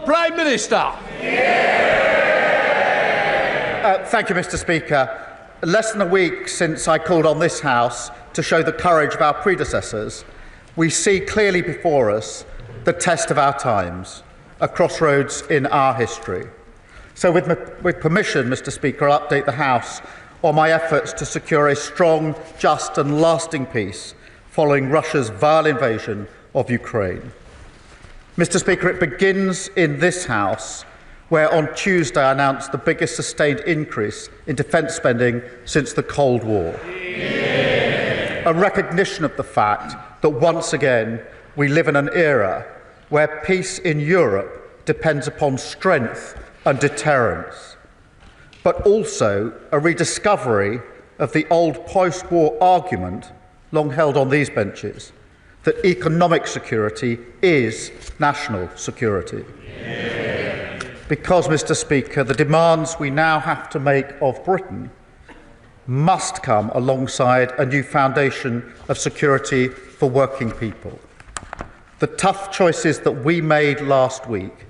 Prime Minister. Thank you, Mr. Speaker. Less than a week since I called on this House to show the courage of our predecessors, we see clearly before us the test of our times, a crossroads in our history. So with permission, Mr. Speaker, I'll update the House on my efforts to secure a strong, just and lasting peace following Russia's vile invasion of Ukraine. Mr. Speaker, it begins in this House, where on Tuesday I announced the biggest sustained increase in defence spending since the Cold War. A recognition of the fact that once again we live in an era where peace in Europe depends upon strength and deterrence, but also a rediscovery of the old post-war argument, long held on these benches, that economic security is national security. Because, Mr. Speaker, the demands we now have to make of Britain must come alongside a new foundation of security for working people. The tough choices that we made last week,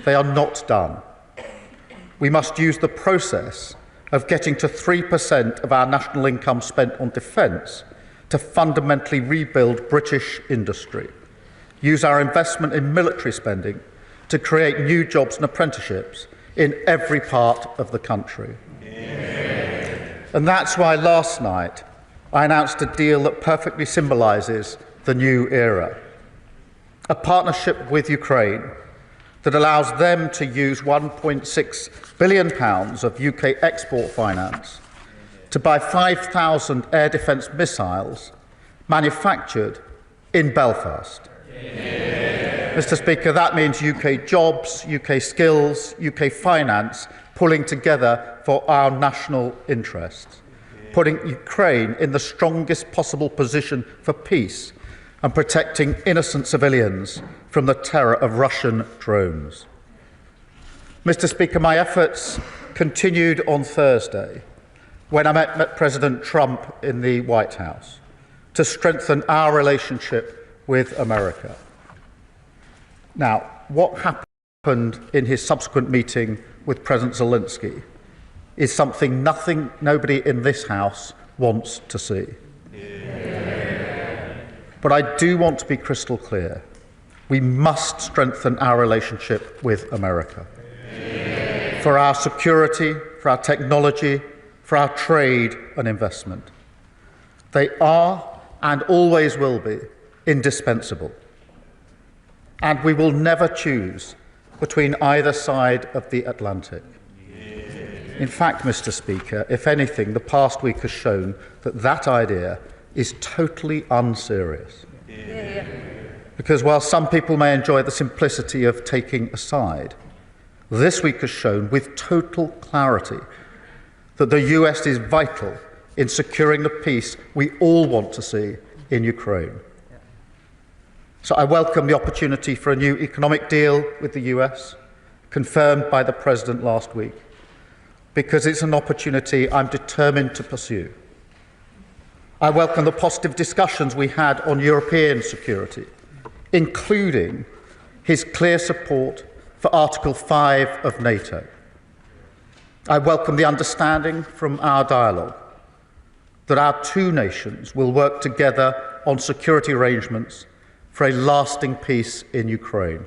they are not done. We must use the process of getting to 3% of our national income spent on defence to fundamentally rebuild British industry, use our investment in military spending to create new jobs and apprenticeships in every part of the country. And that's why last night I announced a deal that perfectly symbolises the new era. A partnership with Ukraine that allows them to use £1.6 billion of UK export finance to buy 5,000 air defence missiles manufactured in Belfast. Mr. Speaker, that means UK jobs, UK skills, UK finance pulling together for our national interests, putting Ukraine in the strongest possible position for peace and protecting innocent civilians from the terror of Russian drones. Mr. Speaker, my efforts continued on Thursday when I met President Trump in the White House to strengthen our relationship with America. Now, what happened in his subsequent meeting with President Zelenskyy is something nobody in this House wants to see. But I do want to be crystal clear. We must strengthen our relationship with America. For our security, for our technology, for our trade and investment. They are and always will be indispensable. And we will never choose between either side of the Atlantic. In fact, Mr. Speaker, if anything, the past week has shown that that idea is totally unserious. Because while some people may enjoy the simplicity of taking a side, this week has shown with total clarity that the US is vital in securing the peace we all want to see in Ukraine. So I welcome the opportunity for a new economic deal with the US, confirmed by the President last week, because it's an opportunity I'm determined to pursue. I welcome the positive discussions we had on European security, including his clear support for Article 5 of NATO. I welcome the understanding from our dialogue that our two nations will work together on security arrangements for a lasting peace in Ukraine.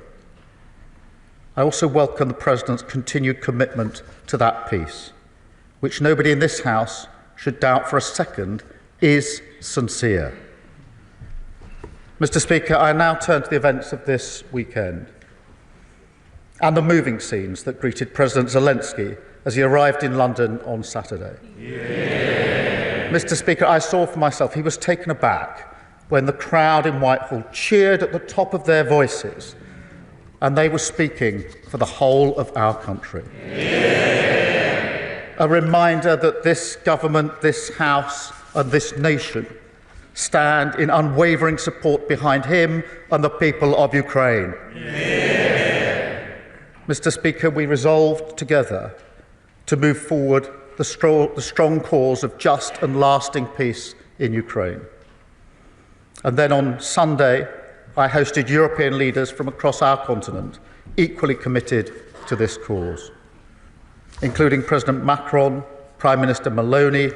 I also welcome the President's continued commitment to that peace, which nobody in this House should doubt for a second is sincere. Mr. Speaker, I now turn to the events of this weekend and the moving scenes that greeted President Zelenskyy as he arrived in London on Saturday. Mr. Speaker, I saw for myself he was taken aback when the crowd in Whitehall cheered at the top of their voices, and they were speaking for the whole of our country. A reminder that this government, this House and this nation stand in unwavering support behind him and the people of Ukraine. Mr. Speaker, we resolved together to move forward the strong cause of just and lasting peace in Ukraine. And then on Sunday, I hosted European leaders from across our continent equally committed to this cause, including President Macron, Prime Minister Maloney,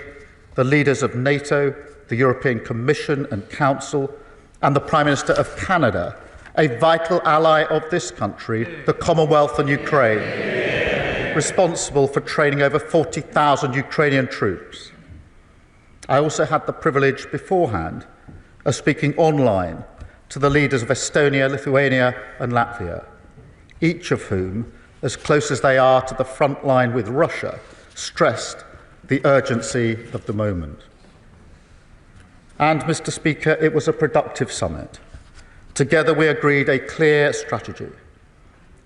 the leaders of NATO, the European Commission and Council, and the Prime Minister of Canada, a vital ally of this country, the Commonwealth and Ukraine, responsible for training over 40,000 Ukrainian troops. I also had the privilege beforehand of speaking online to the leaders of Estonia, Lithuania and Latvia, each of whom, as close as they are to the front line with Russia, stressed the urgency of the moment. And, Mr. Speaker, it was a productive summit. Together we agreed a clear strategy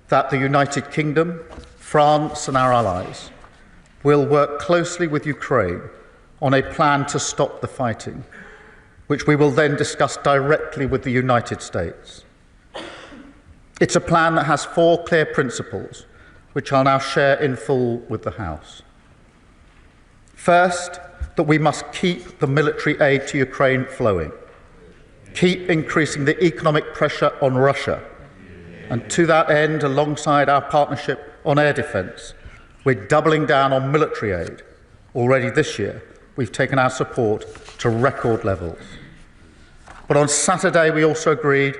that the United Kingdom, France and our allies will work closely with Ukraine on a plan to stop the fighting, which we will then discuss directly with the United States. It's a plan that has 4 clear principles, which I'll now share in full with the House. First, that we must keep the military aid to Ukraine flowing, keep increasing the economic pressure on Russia, and to that end, alongside our partnership on air defence, we're doubling down on military aid. Already this year, we've taken our support to record levels. But on Saturday, we also agreed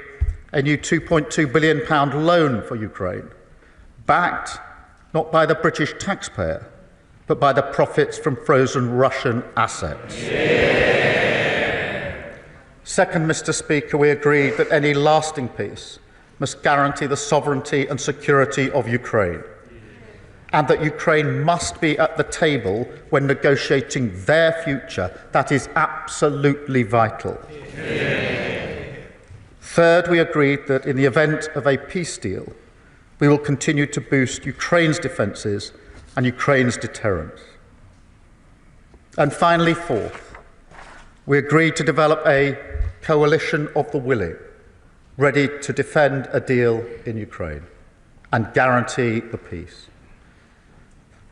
a new £2.2 billion loan for Ukraine, backed not by the British taxpayer, but by the profits from frozen Russian assets. Second, Mr. Speaker, we agreed that any lasting peace must guarantee the sovereignty and security of Ukraine, and that Ukraine must be at the table when negotiating their future. That is absolutely vital. Third, we agreed that in the event of a peace deal, we will continue to boost Ukraine's defences and Ukraine's deterrence. And finally, fourth, we agreed to develop a coalition of the willing, ready to defend a deal in Ukraine and guarantee the peace.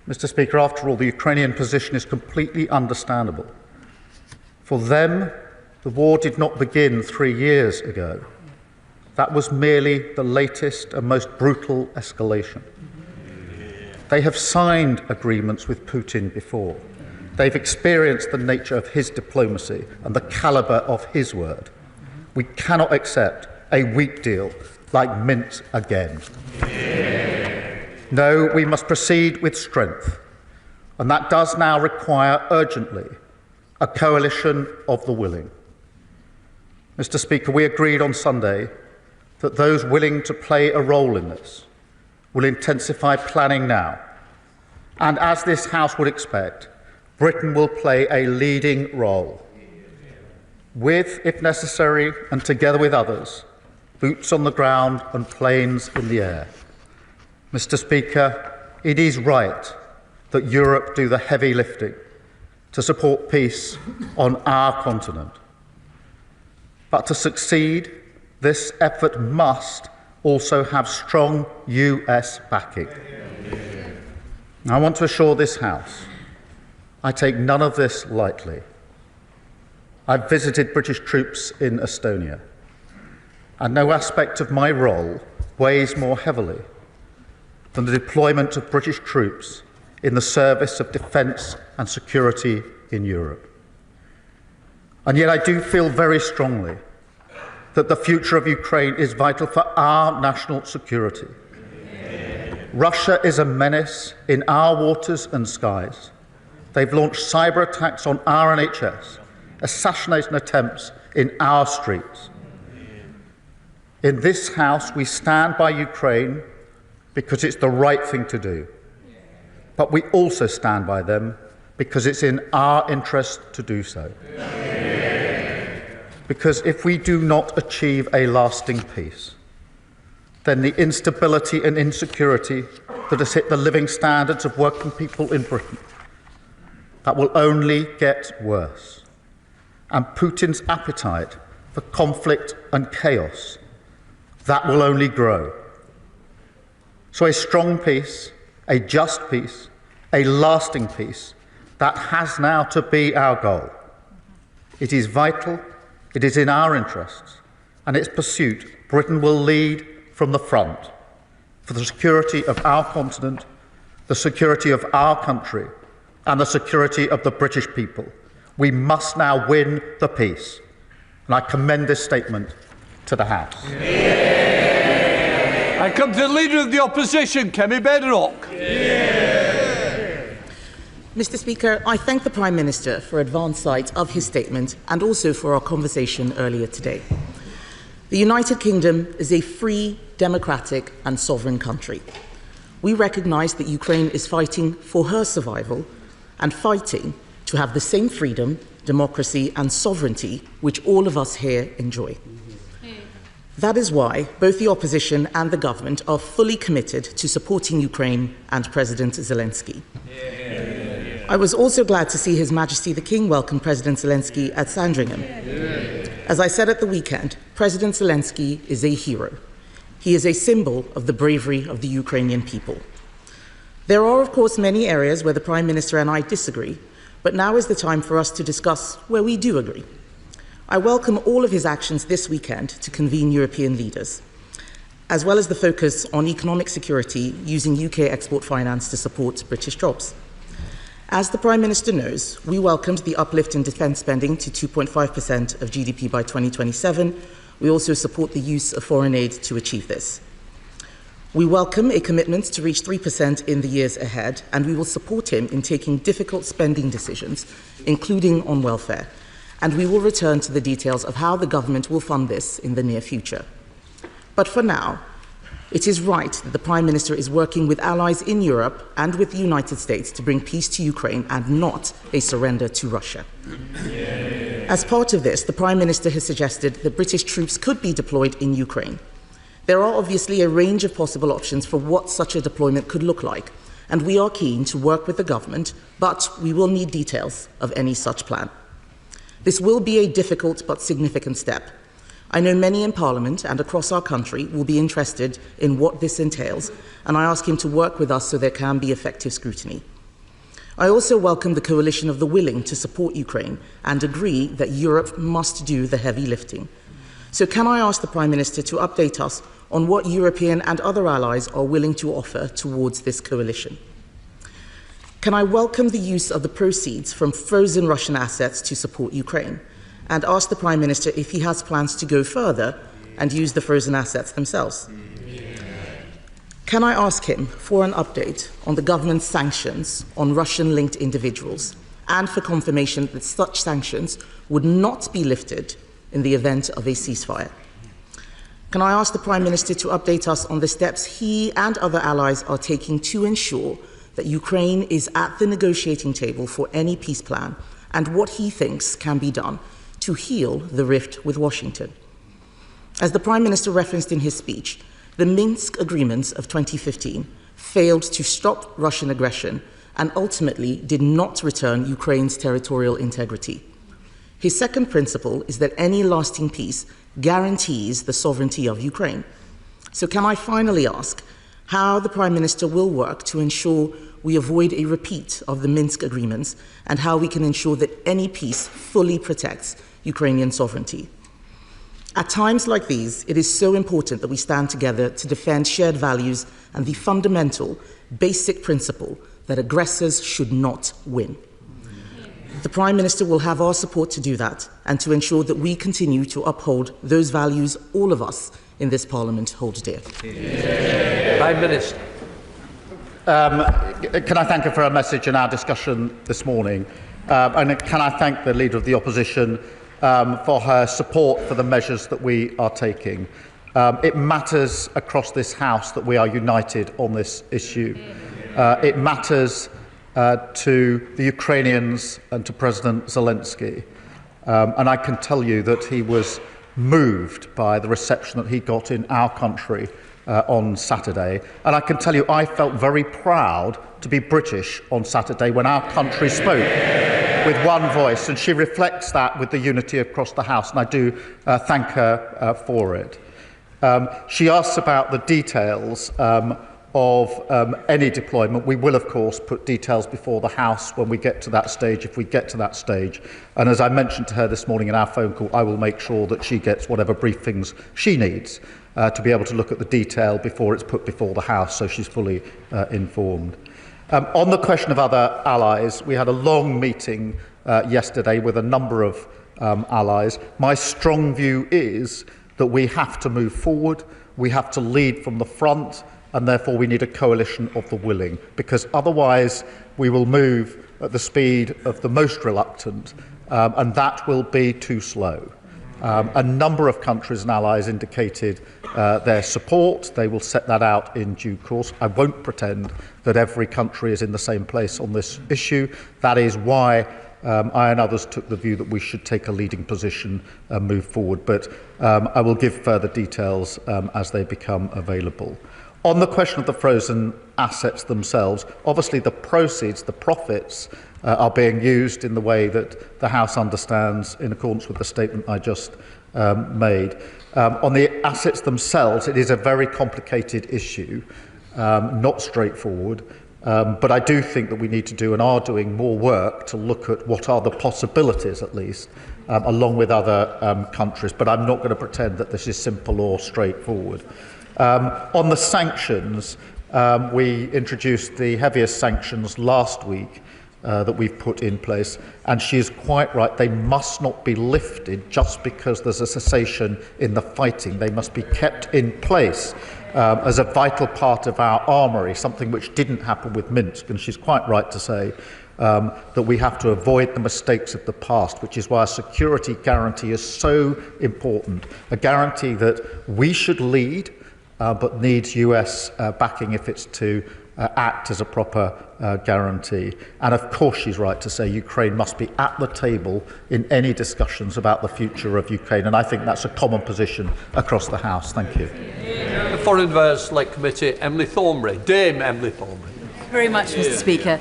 Mr. Speaker, after all, the Ukrainian position is completely understandable. For them, the war did not begin 3 years ago. That was merely the latest and most brutal escalation. They have signed agreements with Putin before. They've experienced the nature of his diplomacy and the calibre of his word. We cannot accept a weak deal like Minsk again. No, we must proceed with strength, and that does now require urgently a coalition of the willing. Mr. Speaker, we agreed on Sunday that those willing to play a role in this will intensify planning now. And as this House would expect, Britain will play a leading role, with, if necessary, and together with others, boots on the ground and planes in the air. Mr. Speaker, it is right that Europe do the heavy lifting to support peace on our continent. But to succeed, this effort must also have strong US backing. I want to assure this House, I take none of this lightly. I've visited British troops in Estonia, and no aspect of my role weighs more heavily than the deployment of British troops in the service of defence and security in Europe. And yet I do feel very strongly that the future of Ukraine is vital for our national security. Russia is a menace in our waters and skies. They've launched cyber attacks on our NHS, assassination attempts in our streets. In this House, we stand by Ukraine because it's the right thing to do. But we also stand by them because it's in our interest to do so. Because if we do not achieve a lasting peace, then the instability and insecurity that has hit the living standards of working people in Britain, that will only get worse. And Putin's appetite for conflict and chaos, that will only grow. So a strong peace, a just peace, a lasting peace, that has now to be our goal. It is vital, it is in our interests, and its pursuit, Britain will lead from the front. for the security of our continent, the security of our country, and the security of the British people. We must now win the peace. And I commend this statement to the House. I come to the Leader of the Opposition, Kemi Bedrock. Mr. Speaker, I thank the Prime Minister for advance sight of his statement and also for our conversation earlier today. The United Kingdom is a free, democratic and sovereign country. We recognise that Ukraine is fighting for her survival and fighting to have the same freedom, democracy and sovereignty which all of us here enjoy. That is why both the opposition and the government are fully committed to supporting Ukraine and President Zelenskyy. I was also glad to see His Majesty the King welcome President Zelenskyy at Sandringham. As I said at the weekend, President Zelenskyy is a hero. He is a symbol of the bravery of the Ukrainian people. There are, of course, many areas where the Prime Minister and I disagree, but now is the time for us to discuss where we do agree. I welcome all of his actions this weekend to convene European leaders, as well as the focus on economic security using UK export finance to support British jobs. As the Prime Minister knows, we welcomed the uplift in defence spending to 2.5% of GDP by 2027. We also support the use of foreign aid to achieve this. We welcome a commitment to reach 3% in the years ahead, and we will support him in taking difficult spending decisions, including on welfare. And we will return to the details of how the government will fund this in the near future. But for now, it is right that the Prime Minister is working with allies in Europe and with the United States to bring peace to Ukraine and not a surrender to Russia. As part of this, the Prime Minister has suggested that British troops could be deployed in Ukraine. There are obviously a range of possible options for what such a deployment could look like, and we are keen to work with the government, but we will need details of any such plan. This will be a difficult but significant step. I know many in Parliament and across our country will be interested in what this entails, and I ask him to work with us so there can be effective scrutiny. I also welcome the coalition of the willing to support Ukraine and agree that Europe must do the heavy lifting. So can I ask the Prime Minister to update us on what European and other allies are willing to offer towards this coalition? Can I welcome the use of the proceeds from frozen Russian assets to support Ukraine? And ask the Prime Minister if he has plans to go further and use the frozen assets themselves. Can I ask him for an update on the government's sanctions on Russian-linked individuals and for confirmation that such sanctions would not be lifted in the event of a ceasefire? Can I ask the Prime Minister to update us on the steps he and other allies are taking to ensure that Ukraine is at the negotiating table for any peace plan and what he thinks can be done to heal the rift with Washington? As the Prime Minister referenced in his speech, the Minsk agreements of 2015 failed to stop Russian aggression and ultimately did not return Ukraine's territorial integrity. His second principle is that any lasting peace guarantees the sovereignty of Ukraine. So can I finally ask how the Prime Minister will work to ensure we avoid a repeat of the Minsk agreements and how we can ensure that any peace fully protects Ukrainian sovereignty? At times like these, it is so important that we stand together to defend shared values and the fundamental, basic principle that aggressors should not win. The Prime Minister will have our support to do that and to ensure that we continue to uphold those values all of us in this Parliament hold dear. Prime Minister. Can I thank her for her message in our discussion this morning? And can I thank the Leader of the Opposition for her support for the measures that we are taking. It matters across this House that we are united on this issue. It matters to the Ukrainians and to President Zelenskyy. And I can tell you that he was moved by the reception that he got in our country on Saturday. And I can tell you I felt very proud to be British on Saturday when our country spoke with one voice, and she reflects that with the unity across the House, and I do thank her for it. She asks about the details of any deployment. We will, of course, put details before the House when we get to that stage, if we get to that stage. And as I mentioned to her this morning in our phone call, I will make sure that she gets whatever briefings she needs. to be able to look at the detail before it's put before the House, so she's fully informed. On the question of other allies, we had a long meeting yesterday with a number of allies. My strong view is that we have to move forward, we have to lead from the front, and therefore we need a coalition of the willing, because otherwise we will move at the speed of the most reluctant, and that will be too slow. A number of countries and allies indicated their support. They will set that out in due course. I won't pretend that every country is in the same place on this issue. That is why I and others took the view that we should take a leading position and move forward. But I will give further details as they become available. On the question of the frozen assets themselves, obviously the proceeds, the profits, are being used in the way that the House understands in accordance with the statement I just made. On the assets themselves, it is a very complicated issue, not straightforward, but I do think that we need to do and are doing more work to look at what are the possibilities, at least, along with other countries, but I'm not going to pretend that this is simple or straightforward. On the sanctions, we introduced the heaviest sanctions last week that we've put in place, and she is quite right. They must not be lifted just because there's a cessation in the fighting. They must be kept in place as a vital part of our armoury, something which didn't happen with Minsk, and she's quite right to say that we have to avoid the mistakes of the past, which is why a security guarantee is so important, a guarantee that we should lead, but needs US backing if it's to act as a proper guarantee. And of course she's right to say Ukraine must be at the table in any discussions about the future of Ukraine, and I think that's a common position across the House. Thank you. The Foreign Affairs Select Committee, Emily Thornbury. Dame Emily Thornbury. Thank you very much, Mr. Speaker.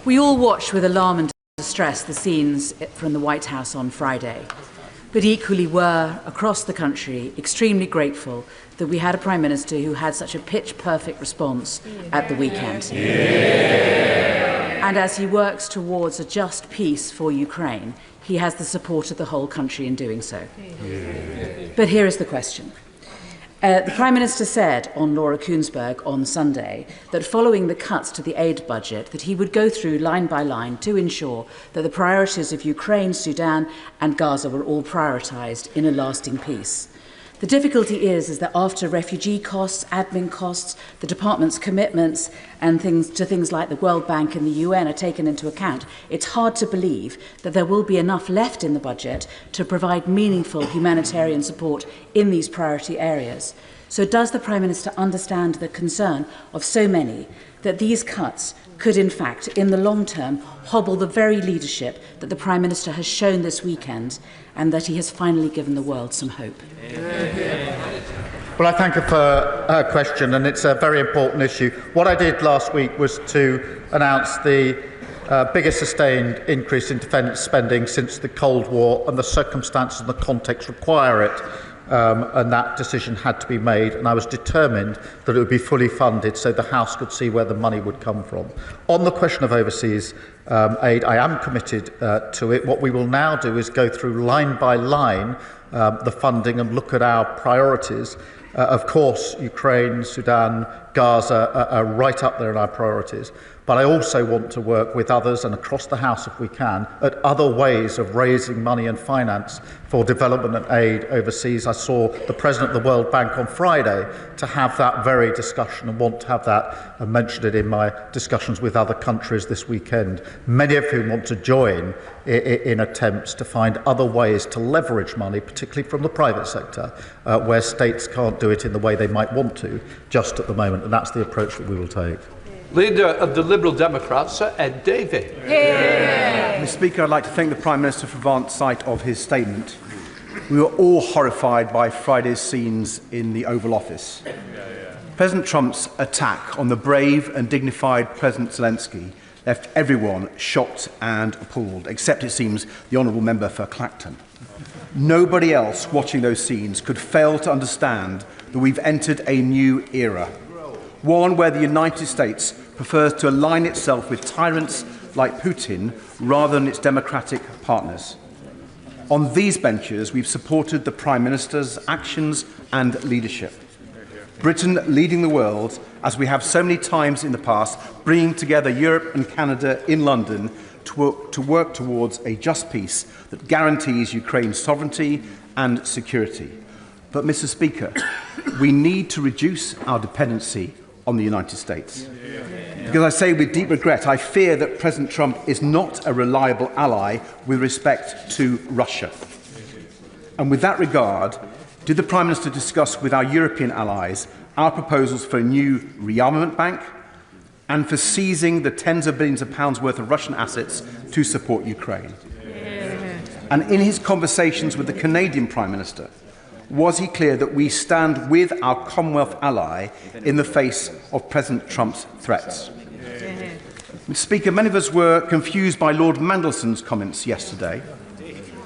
We all watched with alarm and distress the scenes from the White House on Friday, but equally were, across the country, extremely grateful that we had a Prime Minister who had such a pitch-perfect response at the weekend. And as he works towards a just peace for Ukraine, he has the support of the whole country in doing so. But here is the question. The Prime Minister said on Laura Kuenssberg on Sunday that following the cuts to the aid budget, that he would go through line by line to ensure that the priorities of Ukraine, Sudan and Gaza were all prioritised in a lasting peace. The difficulty is that after refugee costs, admin costs, the department's commitments and things like the World Bank and the UN are taken into account, it's hard to believe that there will be enough left in the budget to provide meaningful humanitarian support in these priority areas. So does the Prime Minister understand the concern of so many that these cuts could in fact, in the long term, hobble the very leadership that the Prime Minister has shown this weekend and that he has finally given the world some hope? Well, I thank her for her question, and it's a very important issue. What I did last week was to announce the biggest sustained increase in defence spending since the Cold War, and the circumstances and the context require it. And that decision had to be made, and I was determined that it would be fully funded so the House could see where the money would come from. On the question of overseas aid, I am committed to it. What we will now do is go through line by line the funding and look at our priorities. Of course, Ukraine, Sudan, Gaza are right up there in our priorities. But I also want to work with others and across the House, if we can, at other ways of raising money and finance for development and aid overseas. I saw the President of the World Bank on Friday to have that very discussion and want to have that and mentioned it in my discussions with other countries this weekend, many of whom want to join in attempts to find other ways to leverage money, particularly from the private sector, where states can't do it in the way they might want to just at the moment, and that's the approach that we will take. Leader of the Liberal Democrats, Sir Ed Davey. Mr. Speaker, I'd like to thank the Prime Minister for advance sight of his statement. We were all horrified by Friday's scenes in the Oval Office. President Trump's attack on the brave and dignified President Zelenskyy left everyone shocked and appalled, except, it seems, the honourable member for Clacton. Nobody else watching those scenes could fail to understand that we've entered a new era. One where the United States prefers to align itself with tyrants like Putin rather than its democratic partners. On these benches, we've supported the Prime Minister's actions and leadership. Britain leading the world, as we have so many times in the past, bringing together Europe and Canada in London to work towards a just peace that guarantees Ukraine's sovereignty and security. But, Mr. Speaker, we need to reduce our dependency on the United States. Because I say with deep regret, I fear that President Trump is not a reliable ally with respect to Russia. And with that regard, did the Prime Minister discuss with our European allies our proposals for a new rearmament bank and for seizing the tens of billions of pounds worth of Russian assets to support Ukraine? And in his conversations with the Canadian Prime Minister, was he clear that we stand with our Commonwealth ally in the face of President Trump's threats? Mr. Speaker, many of us were confused by Lord Mandelson's comments yesterday.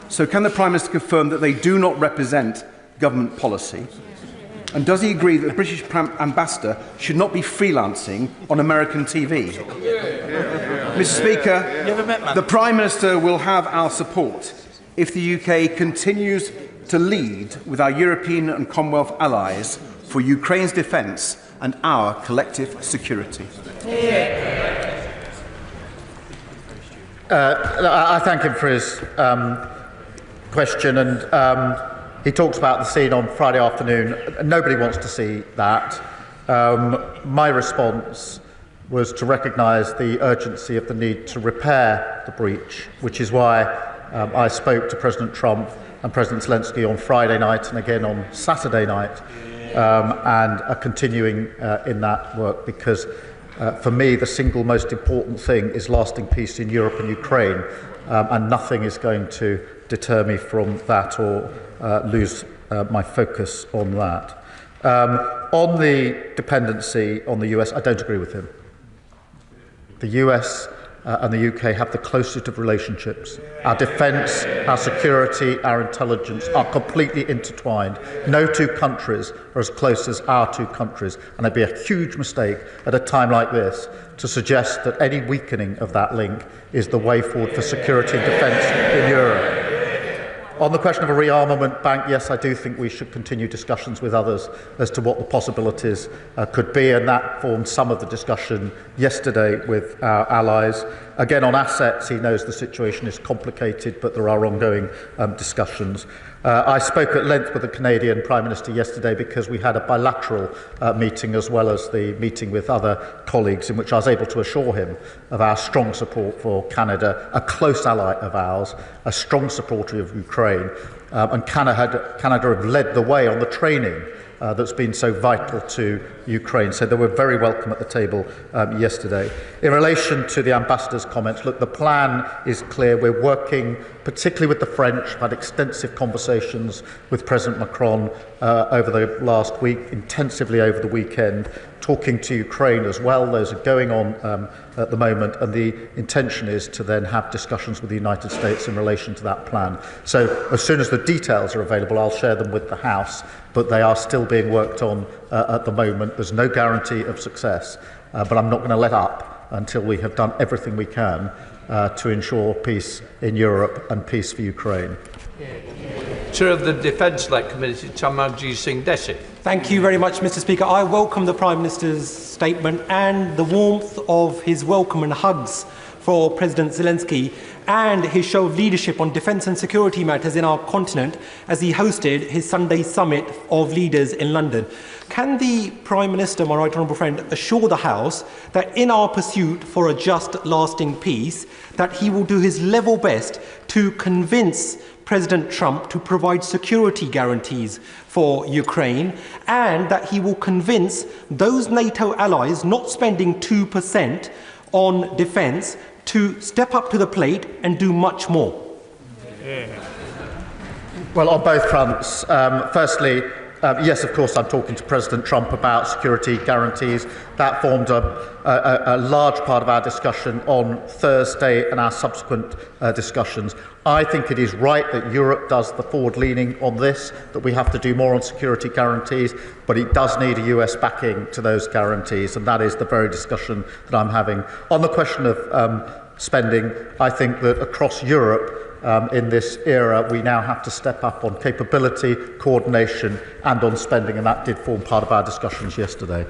So can the Prime Minister confirm that they do not represent government policy? And does he agree that the British ambassador should not be freelancing on American TV? Mr. Speaker, the Prime Minister will have our support if the UK continues to lead with our European and Commonwealth allies for Ukraine's defence and our collective security. I thank him for his question, and he talks about the scene on Friday afternoon. Nobody wants to see that. My response was to recognise the urgency of the need to repair the breach, which is why I spoke to President Trump and President Zelenskyy on Friday night and again on Saturday night, and are continuing in that work, because for me the single most important thing is lasting peace in Europe and Ukraine, and nothing is going to deter me from that or lose my focus on that. On the dependency on the US, I don't agree with him. The US and the UK have the closest of relationships. Our defence, our security, our intelligence are completely intertwined. No two countries are as close as our two countries, and it'd be a huge mistake at a time like this to suggest that any weakening of that link is the way forward for security and defence in Europe. On the question of a rearmament bank, yes, I do think we should continue discussions with others as to what the possibilities could be, and that formed some of the discussion yesterday with our allies. Again, on assets, he knows the situation is complicated, but there are ongoing discussions. I spoke at length with the Canadian Prime Minister yesterday because we had a bilateral meeting as well as the meeting with other colleagues, in which I was able to assure him of our strong support for Canada, a close ally of ours, a strong supporter of Ukraine, and Canada have led the way on the training that's been so vital to Ukraine. So they were very welcome at the table yesterday. In relation to the ambassador's comments, look, the plan is clear. We're working particularly with the French. I've had extensive conversations with President Macron over the last week, intensively over the weekend, talking to Ukraine as well. Those are going on at the moment, and the intention is to then have discussions with the United States in relation to that plan. So as soon as the details are available, I'll share them with the House, but they are still being worked on at the moment. There's no guarantee of success, but I'm not going to let up until we have done everything we can to ensure peace in Europe and peace for Ukraine. Chair of the Defence-led Committee, Tamarji Singh Desi. Thank you very much, Mr. Speaker. I welcome the Prime Minister's statement and the warmth of his welcome and hugs for President Zelenskyy, and his show of leadership on defence and security matters in our continent as he hosted his Sunday summit of leaders in London. Can the Prime Minister, my right honourable friend, assure the House that in our pursuit for a just, lasting peace, that he will do his level best to convince President Trump to provide security guarantees for Ukraine, and that he will convince those NATO allies not spending 2% on defence to step up to the plate and do much more? Well, on both fronts. Firstly, yes, of course, I'm talking to President Trump about security guarantees. That formed a large part of our discussion on Thursday and our subsequent discussions. I think it is right that Europe does the forward-leaning on this, that we have to do more on security guarantees, but it does need a US backing to those guarantees, and that is the very discussion that I'm having. On the question of spending, I think that across Europe, in this era, we now have to step up on capability, coordination and on spending, and that did form part of our discussions yesterday.